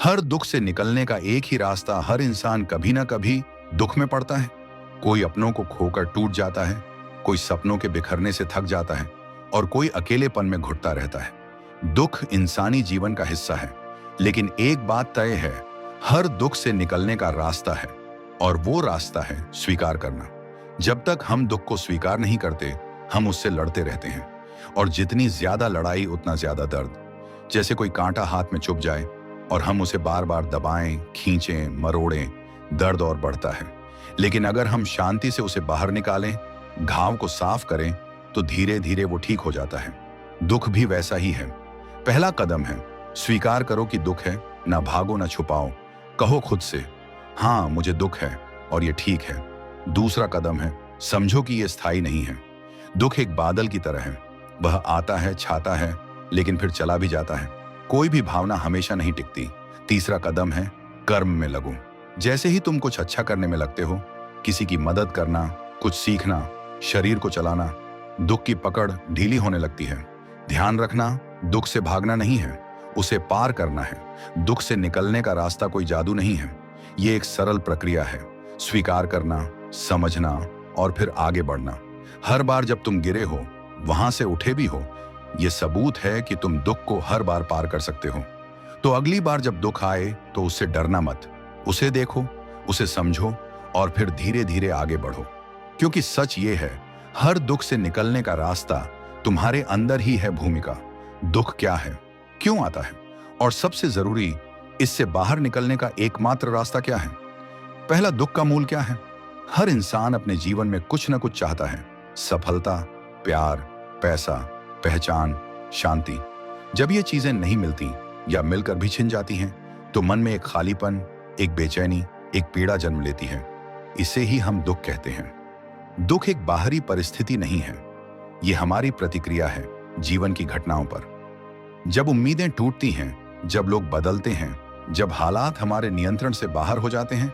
हर दुख से निकलने का एक ही रास्ता। हर इंसान कभी ना कभी दुख में पड़ता है। कोई अपनों को खोकर टूट जाता है, कोई सपनों के बिखरने से थक जाता है और कोई अकेलेपन में घुटता रहता है। दुख इंसानी जीवन का हिस्सा है, लेकिन एक बात तय है, हर दुख से निकलने का रास्ता है और वो रास्ता है स्वीकार करना। जब तक हम दुख को स्वीकार नहीं करते, हम उससे लड़ते रहते हैं और जितनी ज्यादा लड़ाई उतना ज्यादा दर्द। जैसे कोई कांटा हाथ में चुभ जाए और हम उसे बार बार दबाएं, खींचें, मरोड़ें, दर्द और बढ़ता है। लेकिन अगर हम शांति से उसे बाहर निकालें, घाव को साफ करें, तो धीरे धीरे वो ठीक हो जाता है। दुख भी वैसा ही है। पहला कदम है स्वीकार करो कि दुख है, ना भागो ना छुपाओ, कहो खुद से हाँ मुझे दुख है और ये ठीक है। दूसरा कदम है समझो कि ये स्थायी नहीं है। दुख एक बादल की तरह है, वह आता है, छाता है, लेकिन फिर चला भी जाता है। कोई भी भावना हमेशा नहीं टिकती। तीसरा कदम है कर्म में लगो। जैसे ही तुम कुछ अच्छा करने में लगते हो, किसी की मदद करना, कुछ सीखना, शरीर को चलाना, दुख की पकड़ ढीली होने लगती है। ध्यान रखना, दुख से भागना नहीं है, उसे पार करना है। दुख से निकलने का रास्ता कोई जादू नहीं है, ये एक सरल प्रक्रिया है। स्वीकार करना, समझना और फिर आगे बढ़ना। हर बार जब तुम गिरे हो, वहां से उठे भी हो, ये सबूत है कि तुम दुख को हर बार पार कर सकते हो। तो अगली बार जब दुख आए तो उससे डरना मत, उसे देखो, उसे समझो और फिर धीरे धीरे आगे बढ़ो। क्योंकि सच ये है, हर दुख से निकलने का रास्ता तुम्हारे अंदर ही है। भूमिका दुख क्या है, क्यों आता है और सबसे जरूरी, इससे बाहर निकलने का एकमात्र रास्ता क्या है। पहला, दुख का मूल क्या है। हर इंसान अपने जीवन में कुछ ना कुछ चाहता है, सफलता, प्यार, पैसा, पहचान, शांति। जब ये चीजें नहीं मिलती या मिलकर भी छिन जाती हैं, तो मन में एक खालीपन, एक बेचैनी, एक पीड़ा जन्म लेती है। इसे ही हम दुख कहते हैं। दुख एक बाहरी परिस्थिति नहीं है, ये हमारी प्रतिक्रिया है जीवन की घटनाओं पर। जब उम्मीदें टूटती हैं, जब लोग बदलते हैं, जब हालात हमारे नियंत्रण से बाहर हो जाते हैं,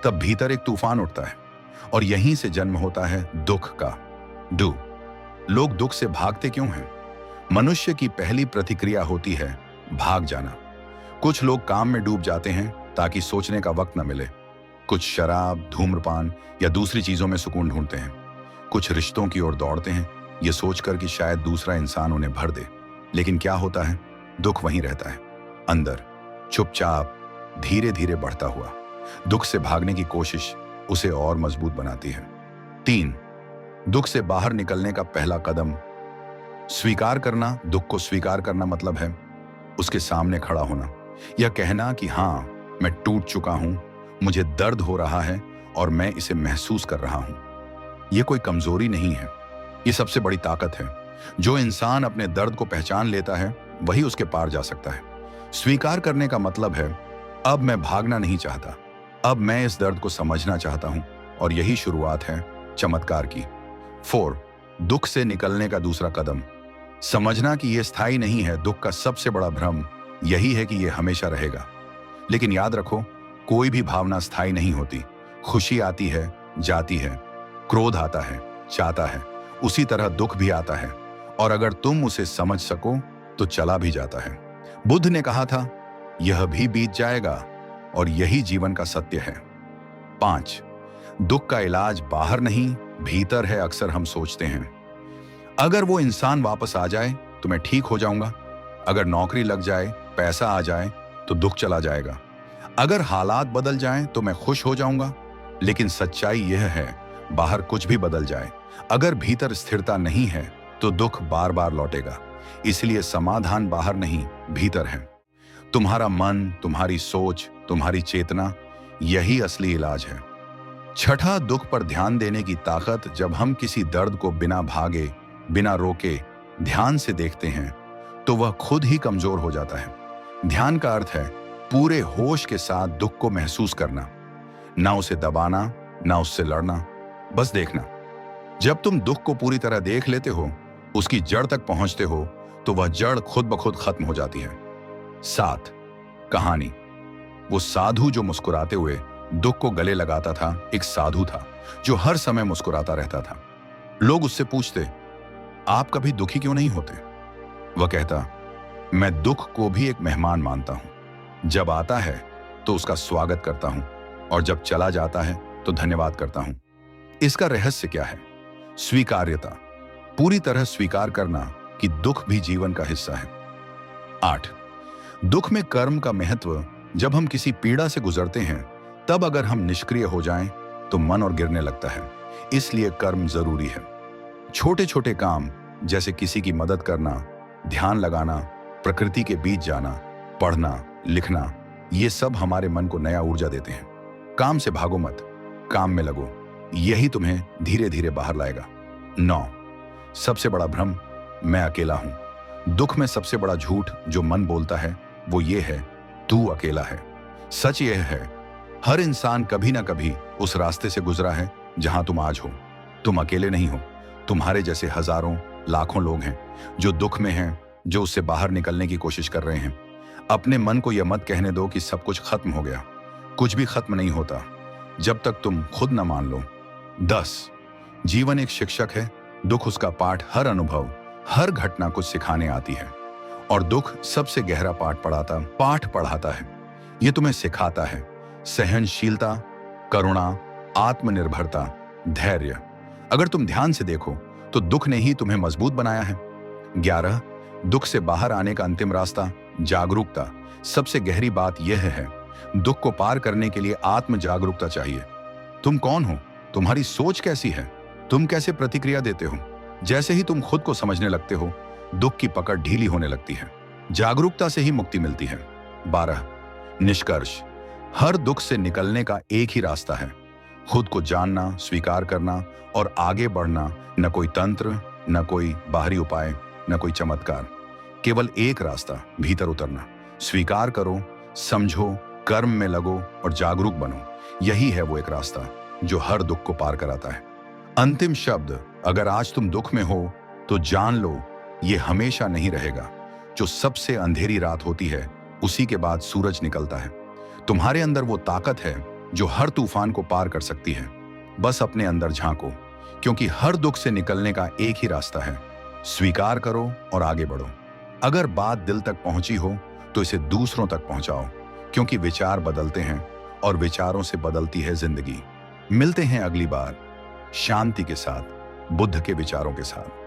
तब भीतर एक तूफान उठता है और यहीं से जन्म होता है दुख का। डू लोग दुख से भागते क्यों हैं? मनुष्य की पहली प्रतिक्रिया होती है भाग जाना। कुछ लोग काम में डूब जाते हैं ताकि सोचने का वक्त न मिले। कुछ शराब, धूम्रपान या दूसरी चीजों में सुकून ढूंढते हैं। कुछ रिश्तों की ओर दौड़ते हैं, ये सोचकर कि शायद दूसरा इंसान उन्हें भर दे। लेकिन क्या होता है? दुख वहीं रहता है, अंदर, चुपचाप, धीरे धीरे बढ़ता हुआ। दुख से भागने की कोशिश उसे और मजबूत बनाती है। 3, दुख से बाहर निकलने का पहला कदम स्वीकार करना। दुख को स्वीकार करना मतलब है उसके सामने खड़ा होना, यह कहना कि हाँ, मैं टूट चुका हूं, मुझे दर्द हो रहा है और मैं इसे महसूस कर रहा हूं। यह कोई कमजोरी नहीं है, यह सबसे बड़ी ताकत है। जो इंसान अपने दर्द को पहचान लेता है, वही उसके पार जा सकता है। स्वीकार करने का मतलब है अब मैं भागना नहीं चाहता, अब मैं इस दर्द को समझना चाहता हूं, और यही शुरुआत है चमत्कार की। 4, दुख से निकलने का दूसरा कदम समझना कि यह स्थायी नहीं है। दुख का सबसे बड़ा भ्रम यही है कि यह हमेशा रहेगा। लेकिन याद रखो, कोई भी भावना स्थायी नहीं होती। खुशी आती है, जाती है, क्रोध आता है, चाहता है, उसी तरह दुख भी आता है, और अगर तुम उसे समझ सको तो चला भी जाता है। बुद्ध ने कहा था, यह भी बीत जाएगा, और यही जीवन का सत्य है। 5, दुख का इलाज बाहर नहीं, भीतर है। अक्सर हम सोचते हैं, अगर वो इंसान वापस आ जाए तो मैं ठीक हो जाऊंगा, अगर नौकरी लग जाए, पैसा आ जाए तो दुख चला जाएगा, अगर हालात बदल जाएं तो मैं खुश हो जाऊंगा। लेकिन सच्चाई यह है, बाहर कुछ भी बदल जाए, अगर भीतर स्थिरता नहीं है तो दुख बार बार लौटेगा। इसलिए समाधान बाहर नहीं, भीतर है। तुम्हारा मन, तुम्हारी सोच, तुम्हारी चेतना, यही असली इलाज है। छठा, दुख पर ध्यान देने की ताकत। जब हम किसी दर्द को बिना भागे, बिना रोके ध्यान से देखते हैं, तो वह खुद ही कमजोर हो जाता है। ध्यान का अर्थ है पूरे होश के साथ दुख को महसूस करना, ना उसे दबाना, ना उससे लड़ना, बस देखना। जब तुम दुख को पूरी तरह देख लेते हो, उसकी जड़ तक पहुंचते हो, तो वह जड़ खुद ब खुद खत्म हो जाती है। 7, कहानी। वो साधु जो मुस्कुराते हुए दुख को गले लगाता था, एक साधु था जो हर समय मुस्कुराता रहता था। लोग उससे पूछते, आप कभी दुखी क्यों नहीं होते? वह कहता, मैं दुख को भी एक मेहमान मानता हूं, जब आता है तो उसका स्वागत करता हूं और जब चला जाता है तो धन्यवाद करता हूं। इसका रहस्य क्या है? स्वीकार्यता। पूरी तरह स्वीकार करना कि दुख भी जीवन का हिस्सा है। 8। दुख में कर्म का महत्व। जब हम किसी पीड़ा से गुजरते हैं तब अगर हम निष्क्रिय हो जाएं तो मन और गिरने लगता है। इसलिए कर्म जरूरी है। छोटे छोटे काम जैसे किसी की मदद करना, ध्यान लगाना, प्रकृति के बीच जाना, पढ़ना, लिखना, ये सब हमारे मन को नया ऊर्जा देते हैं। काम से भागो मत, काम में लगो, यही तुम्हें धीरे धीरे बाहर लाएगा। 9। सबसे बड़ा भ्रम, मैं अकेला हूं। दुख में सबसे बड़ा झूठ जो मन बोलता है वो ये है, तू अकेला है। सच यह है, हर इंसान कभी ना कभी उस रास्ते से गुजरा है जहां तुम आज हो। तुम अकेले नहीं हो, तुम्हारे जैसे हजारों लाखों लोग हैं जो दुख में हैं, जो उससे बाहर निकलने की कोशिश कर रहे हैं। अपने मन को यह मत कहने दो कि सब कुछ खत्म हो गया। कुछ भी खत्म नहीं होता जब तक तुम खुद न मान लो। 10। जीवन एक शिक्षक है। दुख उसका पाठ, हर अनुभव, हर घटना कुछ सिखाने आती है और दुख सबसे गहरा पाठ पढ़ाता है। यह तुम्हें सिखाता है सहनशीलता, करुणा, आत्मनिर्भरता, धैर्य। अगर तुम ध्यान से देखो तो दुख ने ही तुम्हें मजबूत बनाया है। 11। दुख से बाहर आने का अंतिम रास्ता, जागरूकता। सबसे गहरी बात यह है, दुख को पार करने के लिए आत्म जागरूकता चाहिए। तुम कौन हो? तुम्हारी सोच कैसी है? तुम कैसे प्रतिक्रिया देते हो? जैसे ही तुम खुद को समझने लगते हो, दुख की पकड़ ढीली होने लगती है। जागरूकता से ही मुक्ति मिलती है। 12। निष्कर्ष, हर दुख से निकलने का एक ही रास्ता है, खुद को जानना, स्वीकार करना और आगे बढ़ना। न कोई तंत्र, न कोई बाहरी उपाय, न कोई चमत्कार, केवल एक रास्ता, भीतर उतरना। स्वीकार करो, समझो, कर्म में लगो और जागरूक बनो। यही है वो एक रास्ता जो हर दुख को पार कराता है। अंतिम शब्द, अगर आज तुम दुख में हो तो जान लो ये हमेशा नहीं रहेगा। जो सबसे अंधेरी रात होती है उसी के बाद सूरज निकलता है। तुम्हारे अंदर वो ताकत है जो हर तूफान को पार कर सकती है। बस अपने अंदर झांको, क्योंकि हर दुख से निकलने का एक ही रास्ता है। स्वीकार करो और आगे बढ़ो। अगर बात दिल तक पहुंची हो तो इसे दूसरों तक पहुंचाओ, क्योंकि विचार बदलते हैं और विचारों से बदलती है जिंदगी। मिलते हैं अगली बार शांति के साथ, बुद्ध के विचारों के साथ।